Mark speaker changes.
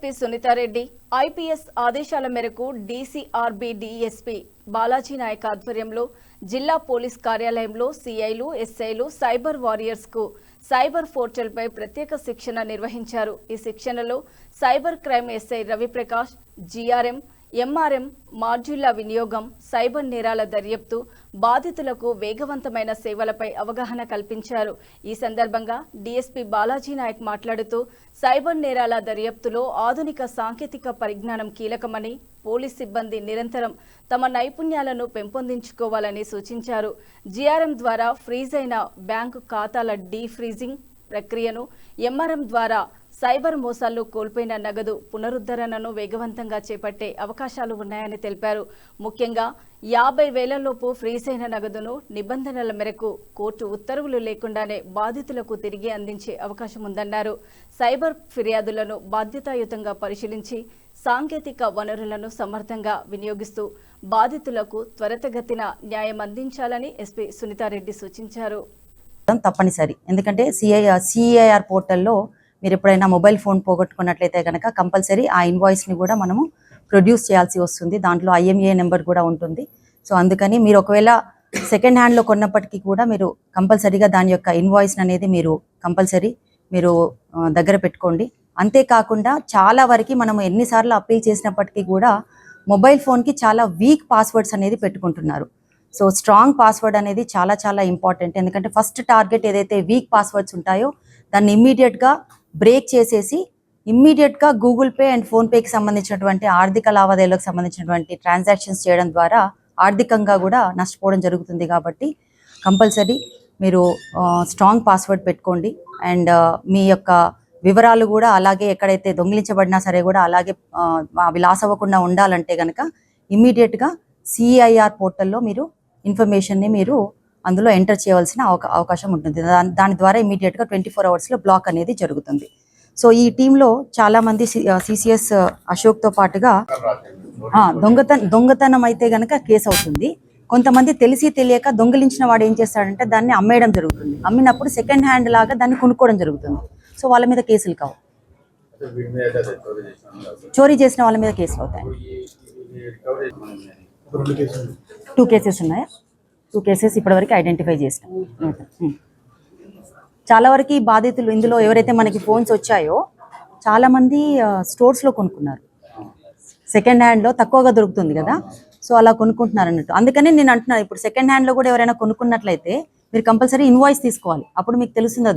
Speaker 1: SP Sunitha Reddy IPS ఆదేశాల మేరకు DCRB DSP Balaji Naik ఆధ్వర్యంలో జిల్లా పోలీస్ కార్యాలయంలో సీఐలు ఎస్ఐలు సైబర్ వారియర్స్ కు సైబర్ పోర్టల్ పై ప్రత్యేక శిక్షణ నిర్వహించారు। ఈ శిక్షణలో cyber crime SI Raviprakash, GRM, MRM, మాడ్యూళ్ల వినియోగం, సైబర్ నేరాల దర్యాప్తు, బాధితులకు వేగవంతమైన సేవలపై అవగాహన కల్పించారు। ఈ సందర్భంగా డీఎస్పీ బాలాజీ నాయక్ మాట్లాడుతూ సైబర్ నేరాల దర్యాప్తులో ఆధునిక సాంకేతిక పరిజ్ఞానం కీలకమని, పోలీస్ సిబ్బంది నిరంతరం తమ నైపుణ్యాలను పెంపొందించుకోవాలని సూచించారు। జీఆర్ఎం ద్వారా ఫ్రీజ్ అయిన బ్యాంకు ఖాతాల డీఫ్రీజింగ్ ప్రక్రియను, ఎంఆర్ఎం ద్వారా సైబర్ మోసాల్లో కోల్పోయిన నగదు పునరుద్ధరణను వేగవంతంగా చేపట్టే అవకాశాలు ఉన్నాయని తెలిపారు। ముఖ్యంగా 50,000 లోపు ఫ్రీజ్ అయిన నగదును నిబంధనల మేరకు కోర్టు ఉత్తర్వులు లేకుండానే బాధితులకు తిరిగి అందించే అవకాశం ఉందన్నారు। సైబర్ ఫిర్యాదులను బాధ్యతాయుతంగా పరిశీలించి సాంకేతిక వనరులను సమర్థంగా వినియోగిస్తూ బాధితులకు త్వరితగతిన న్యాయం అందించాలని ఎస్పీ సునీతారెడ్డి సూచించారు।
Speaker 2: తప్పనిసరి, ఎందుకంటే సిఐఆర్ పోర్టల్లో మీరు ఎప్పుడైనా మొబైల్ ఫోన్ పోగొట్టుకున్నట్లయితే కనుక కంపల్సరీ ఆ ఇన్వాయిస్ని కూడా మనము ప్రొడ్యూస్ చేయాల్సి వస్తుంది। దాంట్లో IMEI నెంబర్ కూడా ఉంటుంది। సో అందుకని మీరు ఒకవేళ సెకండ్ హ్యాండ్లో కొన్నప్పటికీ కూడా మీరు కంపల్సరీగా దాని యొక్క ఇన్వాయిస్ అనేది మీరు కంపల్సరీ మీరు దగ్గర పెట్టుకోండి। అంతేకాకుండా చాలా వరకు మనము ఎన్నిసార్లు అప్పీల్ చేసినప్పటికీ కూడా మొబైల్ ఫోన్కి చాలా వీక్ పాస్వర్డ్స్ అనేది పెట్టుకుంటున్నారు। సో స్ట్రాంగ్ పాస్వర్డ్ అనేది చాలా చాలా ఇంపార్టెంట్, ఎందుకంటే ఫస్ట్ టార్గెట్ ఏదైతే వీక్ పాస్వర్డ్స్ ఉంటాయో దాన్ని ఇమ్మీడియట్గా బ్రేక్ చేసేసి ఇమ్మీడియట్గా గూగుల్ పే అండ్ ఫోన్పేకి సంబంధించినటువంటి ఆర్థిక లావాదేవీలకు సంబంధించినటువంటి ట్రాన్సాక్షన్స్ చేయడం ద్వారా ఆర్థికంగా కూడా నష్టపోవడం జరుగుతుంది। కాబట్టి కంపల్సరీ మీరు స్ట్రాంగ్ పాస్వర్డ్ పెట్టుకోండి అండ్ మీ యొక్క వివరాలు కూడా అలాగే ఎక్కడైతే దొంగిలించబడినా సరే కూడా అలాగే అవి లాస్ అవ్వకుండా ఉండాలంటే కనుక ఇమ్మీడియట్గా సిఐఆర్ పోర్టల్లో మీరు ఇన్ఫర్మేషన్ని మీరు అందులో ఎంటర్ చేయవలసిన అవకాశం ఉంటుంది। దాని ద్వారా ఇమీడియట్గా 24 అవర్స్లో బ్లాక్ అనేది జరుగుతుంది। సో ఈ టీంలో చాలామంది CCS అశోక్తో పాటుగా దొంగతనం అయితే కనుక కేసు అవుతుంది। కొంతమంది తెలిసి తెలియక దొంగిలించిన వాడు ఏం చేస్తాడంటే దాన్ని అమ్మేయడం జరుగుతుంది। అమ్మినప్పుడు సెకండ్ హ్యాండ్ లాగా దాన్ని కొనుక్కోవడం జరుగుతుంది। సో వాళ్ళ మీద కేసులు కావు, చోరీ చేసిన వాళ్ళ మీద కేసులు అవుతాయి। 2 కేసెస్ ఉన్నాయా? 2 కేసెస్ ఇప్పటివరకు ఐడెంటిఫై చేసినాం। చాలా వరకు ఈ బాధితులు ఇందులో ఎవరైతే మనకి ఫోన్స్ వచ్చాయో చాలామంది స్టోర్స్లో కొనుక్కున్నారు, సెకండ్ హ్యాండ్లో తక్కువగా దొరుకుతుంది కదా, సో అలా కొనుక్కుంటున్నారు అన్నట్టు। అందుకని నేను అంటున్నాను, ఇప్పుడు సెకండ్ హ్యాండ్లో కూడా ఎవరైనా కొనుక్కున్నట్లయితే మీరు కంపల్సరీ ఇన్వాయిస్ తీసుకోవాలి, అప్పుడు మీకు తెలుస్తుంది